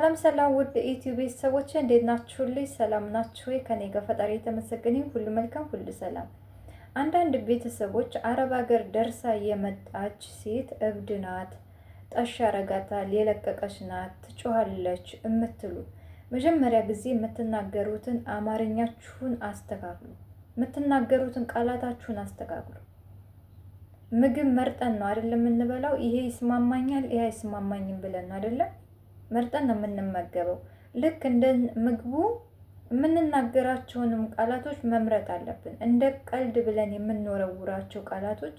ሰላም ሰላም ውድ ኢትዮ ቤተሰቦች እንዴት ናችሁልኝ? ሰላም ናችሁ ወይ? ከኔ ጋር ፈጣሪ የተመሰገነ ሁሉ መልካም ሁሉ ሰላም። አንዳንድ ቤተሰቦች አረብ ሀገር ደርሳ የመጣች ሴት እብድ ናት፣ ጠሽ ያረጋታል፣ የለቀቀች ናት፣ ትጮሃለች የምትሉ መጀመሪያ ጊዜ የምትናገሩትን አማርኛችሁን አስተካክሉ። የምትናገሩትን ቃላታችሁን አስተካክሉ። ምግብ መርጠን ነው አይደለም የምንበላው። ይሄ ይስማማኛል፣ ይሄ አይስማማኝም ብለን ነው አይደለም መርጠን ነው የምንመገበው። ልክ እንደ ምግቡ የምንናገራቸውንም ቃላቶች መምረጥ አለብን። እንደ ቀልድ ብለን የምንወረውራቸው ቃላቶች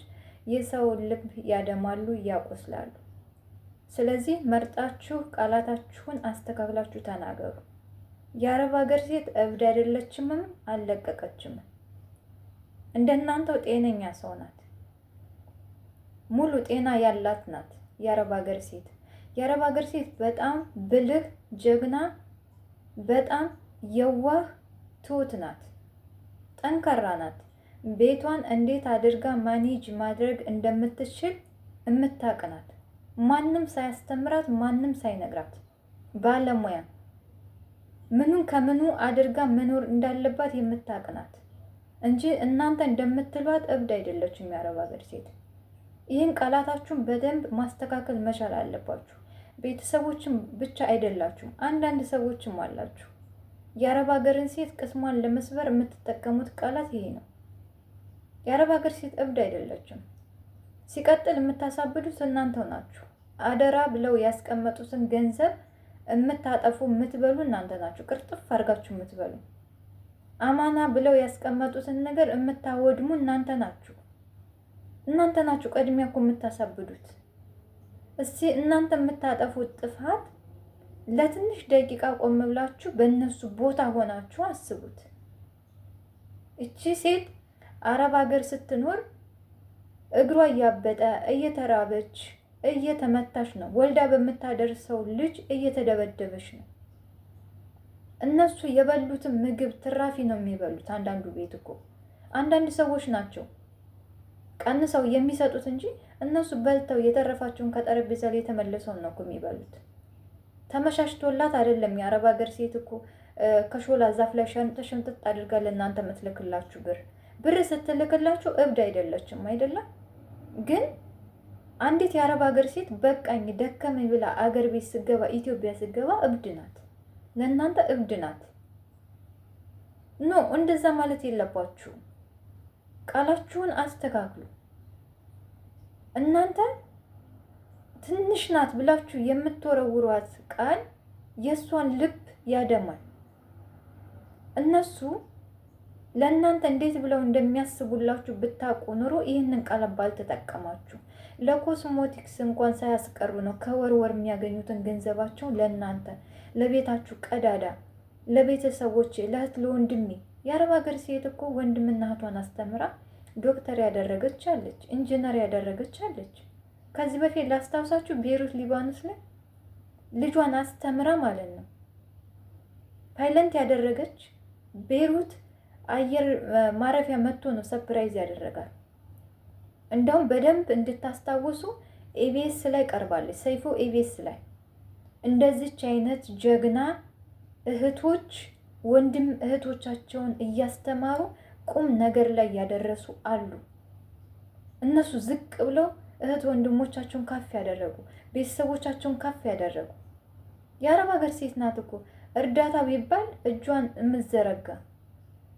የሰውን ልብ ያደማሉ፣ ያቆስላሉ። ስለዚህ መርጣችሁ ቃላታችሁን አስተካክላችሁ ተናገሩ። የአረብ ሀገር ሴት እብድ አይደለችምም፣ አልለቀቀችምም። እንደናንተው ጤነኛ ሰው ናት። ሙሉ ጤና ያላት ናት የአረብ ሀገር ሴት። የአረብ ሀገር ሴት በጣም ብልህ፣ ጀግና፣ በጣም የዋህ፣ ትሁት ናት። ጠንካራ ናት። ቤቷን እንዴት አድርጋ ማኔጅ ማድረግ እንደምትችል የምታውቅ ናት። ማንም ሳያስተምራት፣ ማንም ሳይነግራት ባለሙያ ምኑን ከምኑ አድርጋ መኖር እንዳለባት የምታውቅ ናት እንጂ እናንተ እንደምትሏት እብድ አይደለችም የአረብ ሀገር ሴት። ይህን ቃላታችሁን በደንብ ማስተካከል መቻል አለባችሁ። ቤተሰቦችም ብቻ አይደላችሁም፣ አንዳንድ ሰዎችም አላችሁ። የአረብ ሀገርን ሴት ቅስሟን ለመስበር የምትጠቀሙት ቃላት ይሄ ነው። የአረብ ሀገር ሴት እብድ አይደለችም። ሲቀጥል የምታሳብዱት እናንተው ናችሁ። አደራ ብለው ያስቀመጡትን ገንዘብ የምታጠፉ የምትበሉ እናንተ ናችሁ። ቅርጥፍ አድርጋችሁ የምትበሉ። አማና ብለው ያስቀመጡትን ነገር የምታወድሙ እናንተ ናችሁ። እናንተ ናችሁ ቀድሚያ እኮ የምታሳብዱት። እስቲ እናንተ የምታጠፉት ጥፋት ለትንሽ ደቂቃ ቆም ብላችሁ በእነሱ ቦታ ሆናችሁ አስቡት። እቺ ሴት አረብ ሀገር ስትኖር እግሯ እያበጠ እየተራበች እየተመታች ነው። ወልዳ በምታደርሰው ልጅ እየተደበደበች ነው። እነሱ የበሉትን ምግብ ትራፊ ነው የሚበሉት። አንዳንዱ ቤት እኮ አንዳንድ ሰዎች ናቸው ቀንሰው የሚሰጡት እንጂ እነሱ በልተው የተረፋቸውን ከጠረጴዛ ላይ የተመለሰውን ነው እኮ የሚበሉት። ተመሻሽቶላት አይደለም። የአረብ ሀገር ሴት እኮ ከሾላ ዛፍ ላይ ሸምጥጥ አድርጋ ለእናንተ የምትልክላችሁ ብር ስትልክላችሁ እብድ አይደለችም አይደለም። ግን አንዲት የአረብ ሀገር ሴት በቃኝ ደከመኝ ብላ አገር ቤት ስገባ፣ ኢትዮጵያ ስገባ እብድ ናት። ለእናንተ እብድ ናት። ኖ እንደዛ ማለት የለባችሁ። ቃላችሁን አስተካክሉ። እናንተ ትንሽ ናት ብላችሁ የምትወረውሯት ቃል የእሷን ልብ ያደማል። እነሱ ለእናንተ እንዴት ብለው እንደሚያስቡላችሁ ብታውቁ ኑሮ ይህንን ቃል ባልተጠቀማችሁ። ለኮስሞቲክስ እንኳን ሳያስቀሩ ነው ከወር የሚያገኙትን ገንዘባቸውን ለእናንተ ለቤታችሁ ቀዳዳ፣ ለቤተሰቦች፣ ለእህት ለወንድሜ። የአረብ ሀገር ሴት እኮ ወንድምና እህቷን አስተምራ ዶክተር ያደረገች አለች፣ ኢንጂነር ያደረገች አለች። ከዚህ በፊት ላስታውሳችሁ ቤሩት ሊባኖስ ላይ ልጇን አስተምራ ማለት ነው ፓይለንት ያደረገች። ቤሩት አየር ማረፊያ መጥቶ ነው ሰፕራይዝ ያደረጋል። እንደውም በደንብ እንድታስታውሱ ኤቢኤስ ላይ ቀርባለች። ሰይፎ ኤቢኤስ ላይ እንደዚች አይነት ጀግና እህቶች ወንድም እህቶቻቸውን እያስተማሩ ቁም ነገር ላይ ያደረሱ አሉ። እነሱ ዝቅ ብለው እህት ወንድሞቻቸውን ከፍ ያደረጉ፣ ቤተሰቦቻቸውን ከፍ ያደረጉ። የአረብ ሀገር ሴት ናት እኮ እርዳታ ቢባል እጇን የምትዘረጋ፣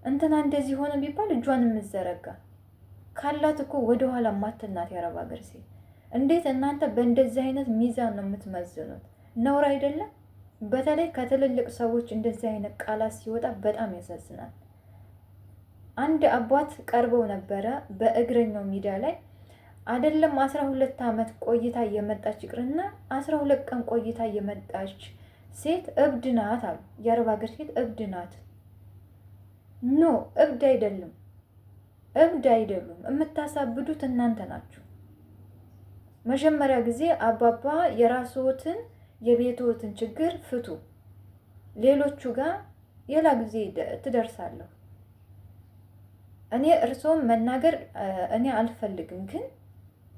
እንትና እንደዚህ ሆነ ቢባል እጇን የምትዘረጋ ካላት እኮ ወደኋላ ማትናት የአረብ ሀገር ሴት። እንዴት እናንተ በእንደዚህ አይነት ሚዛን ነው የምትመዝኑት? ነውር አይደለም? በተለይ ከትልልቅ ሰዎች እንደዚህ አይነት ቃላት ሲወጣ በጣም ያሳዝናል። አንድ አባት ቀርበው ነበረ በእግረኛው ሚዲያ ላይ አይደለም 12 ዓመት ቆይታ የመጣች ይቅርና 12 ቀን ቆይታ የመጣች ሴት እብድ ናት አሉ። የአረብ ሀገር ሴት እብድ ናት። ኖ እብድ አይደለም፣ እብድ አይደሉም። የምታሳብዱት እናንተ ናችሁ። መጀመሪያ ጊዜ አባባ የራስዎትን የቤትዎትን ችግር ፍቱ። ሌሎቹ ጋር ሌላ ጊዜ ትደርሳለሁ። እኔ እርስዎም መናገር እኔ አልፈልግም፣ ግን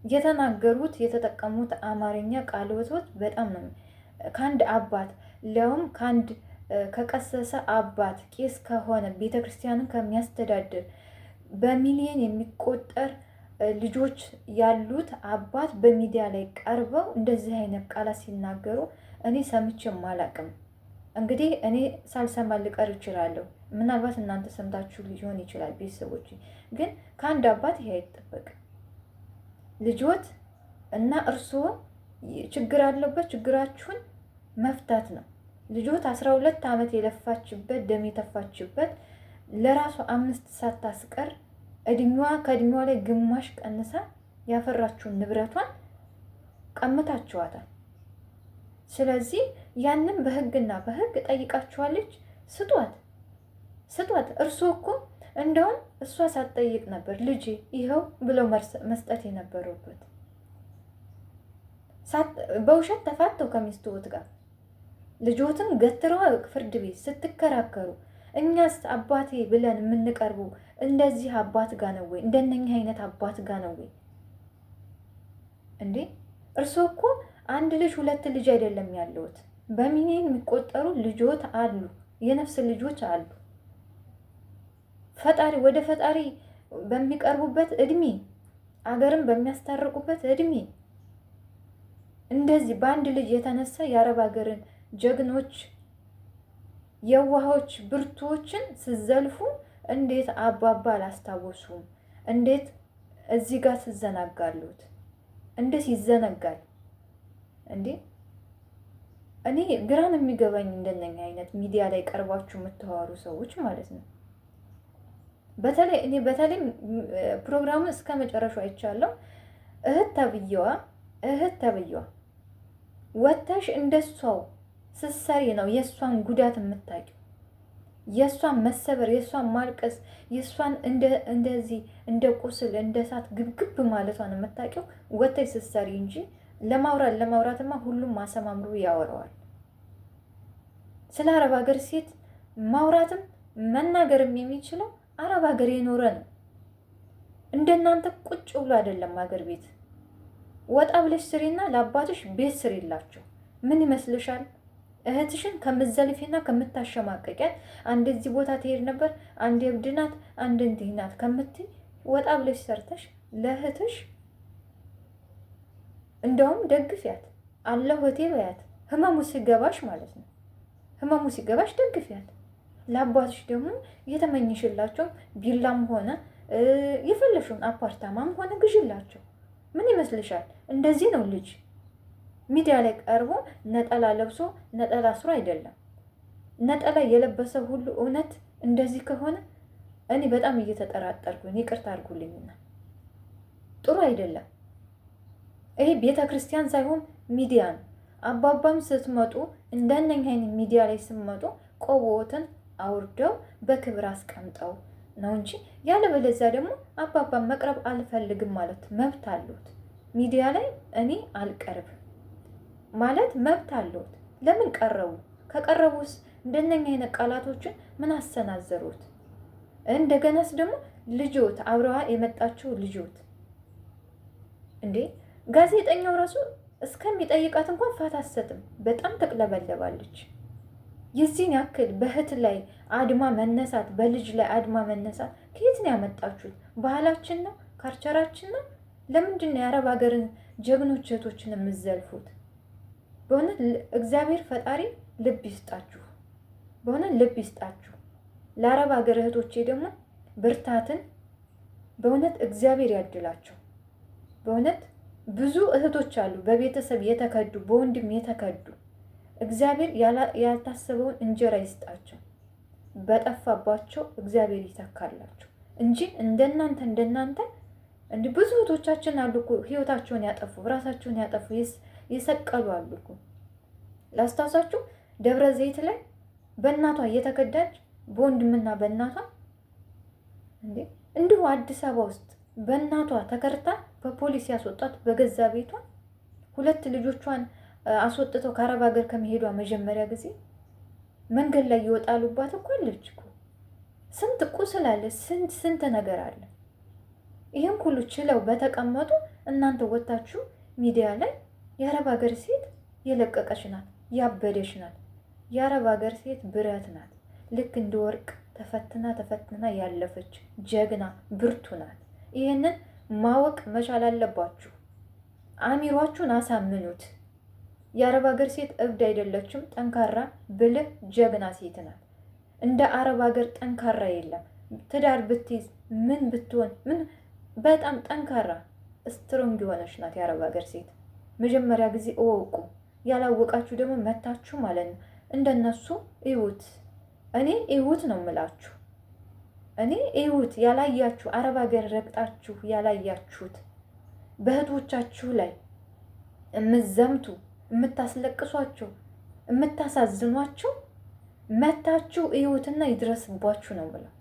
የተናገሩት የተጠቀሙት አማርኛ ቃልወቶች በጣም ነው ከአንድ አባት ሊያውም ከአንድ ከቀሰሰ አባት ቄስ ከሆነ ቤተ ክርስቲያንን ከሚያስተዳድር በሚሊዮን የሚቆጠር ልጆች ያሉት አባት በሚዲያ ላይ ቀርበው እንደዚህ አይነት ቃላት ሲናገሩ እኔ ሰምቼም አላቅም። እንግዲህ እኔ ሳልሰማ ልቀር እችላለሁ። ምናልባት እናንተ ሰምታችሁ ሊሆን ይችላል። ቤተሰቦች ግን ከአንድ አባት ይሄ አይጠበቅም። ልጆት እና እርስዎ ችግር አለበት፣ ችግራችሁን መፍታት ነው። ልጆት 12 ዓመት የለፋችበት ደም የተፋችበት ለራሱ 5 ሳታስቀር ከእድሜዋ ላይ ግማሽ ቀንሳ ያፈራችውን ንብረቷን ቀምታችኋታል። ስለዚህ ያንን በህግና በህግ ጠይቃችኋለች። ስጧት። እርስዎ እኮ እንደውም እሷ ሳትጠይቅ ነበር ልጅ ይኸው ብለው መስጠት የነበረበት። በውሸት ተፋተው ከሚስትዎት ጋር ልጆትን ገትረዋ ፍርድ ቤት ስትከራከሩ እኛስ አባቴ ብለን የምንቀርቡ እንደዚህ አባት ጋር ነው ወይ? እንደነኛ አይነት አባት ጋር ነው ወይ እንዴ? እርስዎ እኮ አንድ ልጅ 2 ልጅ አይደለም ያለውት፣ በሚሊዮን የሚቆጠሩ ልጆት አሉ፣ የነፍስ ልጆች አሉ። ወደ ፈጣሪ በሚቀርቡበት እድሜ፣ አገርን በሚያስታርቁበት እድሜ እንደዚህ በአንድ ልጅ የተነሳ የአረብ ሀገርን ጀግኖች፣ የዋሆች፣ ብርቱዎችን ስዘልፉ እንዴት አባባ አላስታወሱም? እንዴት እዚህ ጋር ትዘናጋሉት? እንዴት ይዘነጋል እንዴ? እኔ ግራን የሚገባኝ እንደነኛ አይነት ሚዲያ ላይ ቀርባችሁ የምታወሩ ሰዎች ማለት ነው። በተለይ ፕሮግራሙን እስከ መጨረሻው አይቻለሁ። እህት ተብዬዋ ወተሽ እንደሷው ስትሰሪ ነው የእሷን ጉዳት የምታውቂው፣ የእሷን መሰበር፣ የእሷን ማልቀስ፣ የእሷን እንደዚህ እንደ ቁስል እንደ እሳት ግብግብ ማለቷን የምታውቂው ወተሽ ስትሰሪ እንጂ ለማውራትማ ሁሉም ማሰማምሩ ያወራዋል። ስለ አረብ ሀገር ሴት ማውራትም መናገርም የሚችለው አረብ ሀገር የኖረ ነው። እንደናንተ ቁጭ ብሎ አይደለም ሀገር ቤት። ወጣ ብለሽ ስሪና ለአባትሽ ቤት ስሪላቸው። ምን ይመስልሻል? እህትሽን ከምትዘልፊና ከምታሸማቀቂያት አንድ እዚህ ቦታ ትሄድ ነበር፣ አንድ እብድ ናት፣ አንድ እንዲህ ናት ከምትይ ወጣ ብለሽ ሰርተሽ ለእህትሽ እንደውም ደግፊያት፣ አለሁ እህቴ በያት። ህመሙ ሲገባሽ ማለት ነው። ህመሙ ሲገባሽ ደግፊያት። ለአባትሽ ደግሞ የተመኝሽላቸው ቢላም ሆነ የፈለሽውን አፓርታማም ሆነ ግዥላቸው። ምን ይመስልሻል? እንደዚህ ነው ልጅ ሚዲያ ላይ ቀርቦ ነጠላ ለብሶ ነጠላ አስሮ አይደለም። ነጠላ የለበሰ ሁሉ እውነት እንደዚህ ከሆነ እኔ በጣም እየተጠራጠርኩኝ፣ ይቅርታ አድርጉልኝና ጥሩ አይደለም። ይሄ ቤተ ክርስቲያን ሳይሆን ሚዲያ ነው። አባባም ስትመጡ እንደነኛ አይነት ሚዲያ ላይ ስትመጡ ቆቦትን አውርደው በክብር አስቀምጠው ነው እንጂ ያለበለዚያ ደግሞ አባባን መቅረብ አልፈልግም ማለት መብት አለዎት። ሚዲያ ላይ እኔ አልቀርብም ማለት መብት አለዎት። ለምን ቀረቡ? ከቀረቡስ እንደነኛ አይነት ቃላቶችን ምን አሰናዘሩት? እንደገናስ ደግሞ ልጆት አብረዋ የመጣችው ልጆት እንዴ ጋዜጠኛው ራሱ እስከሚጠይቃት እንኳን ፋታ አትሰጥም። በጣም ተቅለበለባለች። የዚህን ያክል በእህት ላይ አድማ መነሳት፣ በልጅ ላይ አድማ መነሳት ከየት ነው ያመጣችሁት? ባህላችን ነው? ካልቸራችን ነው? ለምንድን ነው የአረብ ሀገርን ጀግኖች እህቶችን የምትዘልፉት? በእውነት እግዚአብሔር ፈጣሪ ልብ ይስጣችሁ። በእውነት ልብ ይስጣችሁ። ለአረብ ሀገር እህቶቼ ደግሞ ብርታትን በእውነት እግዚአብሔር ያድላቸው። በእውነት ብዙ እህቶች አሉ በቤተሰብ የተከዱ፣ በወንድም የተከዱ። እግዚአብሔር ያልታሰበውን እንጀራ ይስጣቸው። በጠፋባቸው እግዚአብሔር ይተካላቸው እንጂ እንደናንተ እንዲህ ብዙ እህቶቻችን አሉ እኮ ህይወታቸውን ያጠፉ፣ ራሳቸውን ያጠፉ፣ የሰቀሉ አሉ እኮ። ላስታውሳችሁ ደብረ ዘይት ላይ በእናቷ እየተከዳች በወንድምና በእናቷ እንዲሁ አዲስ አበባ ውስጥ በእናቷ ተከርታ በፖሊስ ያስወጣት በገዛ ቤቷ 2 ልጆቿን አስወጥተው ከአረብ ሀገር ከመሄዷ መጀመሪያ ጊዜ መንገድ ላይ ይወጣሉባት እኮ አለች እኮ። ስንት ቁስል አለ፣ ስንት ነገር አለ። ይህም ሁሉ ችለው በተቀመጡ እናንተ ወጣችሁ ሚዲያ ላይ የአረብ ሀገር ሴት የለቀቀች ናት፣ ያበደች ናት፣ የአረብ ሀገር ሴት ብረት ናት። ልክ እንደ ወርቅ ተፈትና ተፈትና ያለፈች ጀግና ብርቱ ናት። ይህንን ማወቅ መቻል አለባችሁ። አሚሯችሁን አሳምኑት። የአረብ ሀገር ሴት እብድ አይደለችም። ጠንካራ ብልህ ጀግና ሴት ናት። እንደ አረብ ሀገር ጠንካራ የለም። ትዳር ብትይዝ ምን ብትሆን ምን በጣም ጠንካራ ስትሮንግ የሆነች ናት የአረብ ሀገር ሴት። መጀመሪያ ጊዜ እወቁ። ያላወቃችሁ ደግሞ መታችሁ ማለት ነው እንደነሱ እዩት። እኔ እዩት ነው የምላችሁ። እኔ እዩት። ያላያችሁ አረብ ሀገር ረግጣችሁ ያላያችሁት በእህቶቻችሁ ላይ የምትዘምቱ የምታስለቅሷቸው የምታሳዝኗቸው መታችሁ እዩትና ይድረስባችሁ ነው ብለው።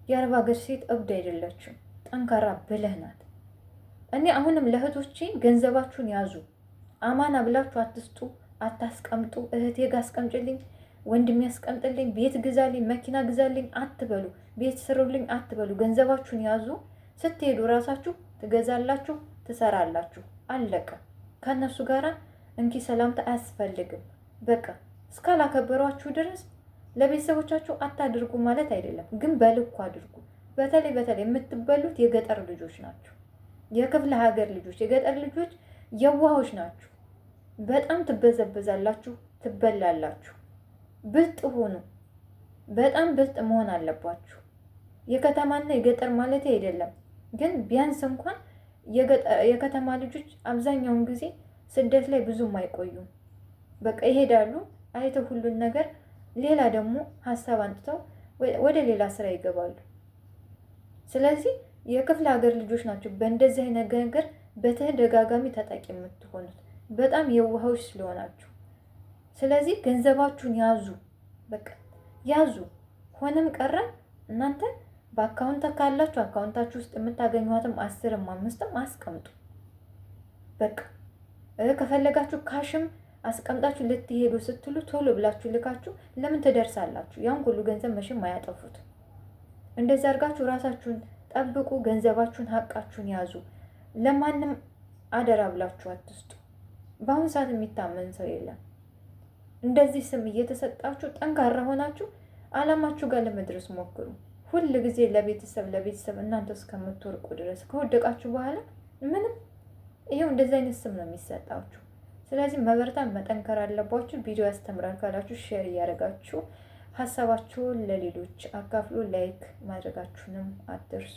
የአረብ ሀገር ሴት እብድ አይደለችም። ጠንካራ ብልህ ናት። እኔ አሁንም ለእህቶቼ ገንዘባችሁን ያዙ። አማና ብላችሁ አትስጡ፣ አታስቀምጡ። እህቴ ጋ አስቀምጭልኝ፣ ወንድሜ ያስቀምጥልኝ፣ ቤት ግዛልኝ፣ መኪና ግዛልኝ አትበሉ፣ ቤት ስሩልኝ አትበሉ። ገንዘባችሁን ያዙ። ስትሄዱ ራሳችሁ ትገዛላችሁ፣ ትሰራላችሁ። አለቀ። ከእነሱ ጋር እንኪ ሰላምታ አያስፈልግም። በቃ እስካላከበሯችሁ ድረስ ለቤተሰቦቻችሁ አታድርጉ ማለት አይደለም፣ ግን በልኩ አድርጉ። በተለይ የምትበሉት የገጠር ልጆች ናቸው። የክፍለ ሀገር ልጆች፣ የገጠር ልጆች የዋሆች ናችሁ። በጣም ትበዘበዛላችሁ፣ ትበላላችሁ። ብልጥ ሁኑ። በጣም ብልጥ መሆን አለባችሁ። የከተማና የገጠር ማለት አይደለም፣ ግን ቢያንስ እንኳን የከተማ ልጆች አብዛኛውን ጊዜ ስደት ላይ ብዙም አይቆዩም። በቃ ይሄዳሉ አይተው ሁሉን ነገር፣ ሌላ ደግሞ ሀሳብ አንጥተው ወደ ሌላ ስራ ይገባሉ። ስለዚህ የክፍለ ሀገር ልጆች ናቸው በእንደዚህ አይነት ነገር በተደጋጋሚ ተጠቂ የምትሆኑት፣ በጣም የዋሆች ስለሆናችሁ። ስለዚህ ገንዘባችሁን ያዙ፣ በቃ ያዙ። ሆነም ቀረ እናንተ በአካውንት ካላችሁ አካውንታችሁ ውስጥ የምታገኟትም 10ም 5ም አስቀምጡ። በቃ ከፈለጋችሁ ካሽም አስቀምጣችሁ ልትሄዱ ስትሉ ቶሎ ብላችሁ ልካችሁ ለምን ትደርሳላችሁ? ያን ሁሉ ገንዘብ መቼም አያጠፉት። እንደዚህ አድርጋችሁ ራሳችሁን ጠብቁ። ገንዘባችሁን ሀቃችሁን ያዙ። ለማንም አደራ ብላችሁ አትስጡ። በአሁኑ ሰዓት የሚታመን ሰው የለም። እንደዚህ ስም እየተሰጣችሁ ጠንካራ ሆናችሁ አላማችሁ ጋር ለመድረስ ሞክሩ። ሁል ጊዜ ለቤተሰብ እናንተ እስከምትወርቁ ድረስ ከወደቃችሁ በኋላ ምንም ይሄው እንደዚህ አይነት ስም ነው የሚሰጣችሁ። ስለዚህ መበርታት መጠንከር አለባችሁ። ቪዲዮ ያስተምራል ካላችሁ ሼር እያደረጋችሁ ሀሳባችሁን ለሌሎች አካፍሉ። ላይክ ማድረጋችሁንም አትርሱ።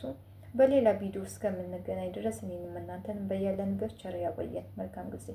በሌላ ቪዲዮ እስከምንገናኝ ድረስ እኔንም እናንተንም በያለንበት ቸር ያቆየን። መልካም ጊዜ